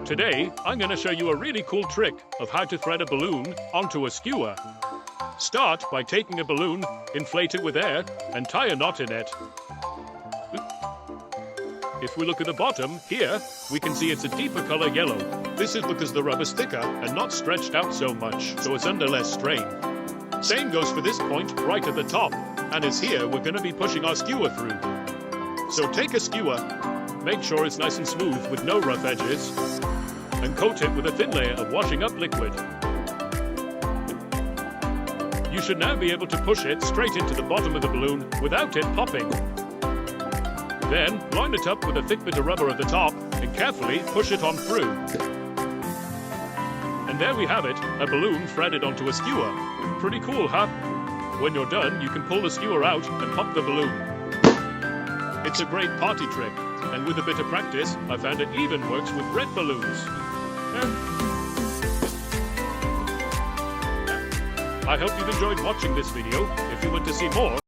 Today, I'm going to show you a really cool trick of how to thread a balloon onto a skewer. Start by taking a balloon, inflate it with air, and tie a knot in it. If we look at the bottom, here, we can see it's a deeper color yellow. This is because the rubber's thicker and not stretched out so much, so it's under less strain. Same goes for this point right at the top, and as here, we're going to be pushing our skewer through. So take a skewer, make sure it's nice and smooth with no rough edges, and coat it with a thin layer of washing up liquid. You should now be able to push it straight into the bottom of the balloon without it popping. Then, line it up with a thick bit of rubber at the top and carefully push it on through. And there we have it, a balloon threaded onto a skewer. Pretty cool, huh? When you're done, you can pull the skewer out and pop the balloon. It's a great party trick, and with a bit of practice, I found it even works with red balloons. I hope you've enjoyed watching this video. If you want to see more,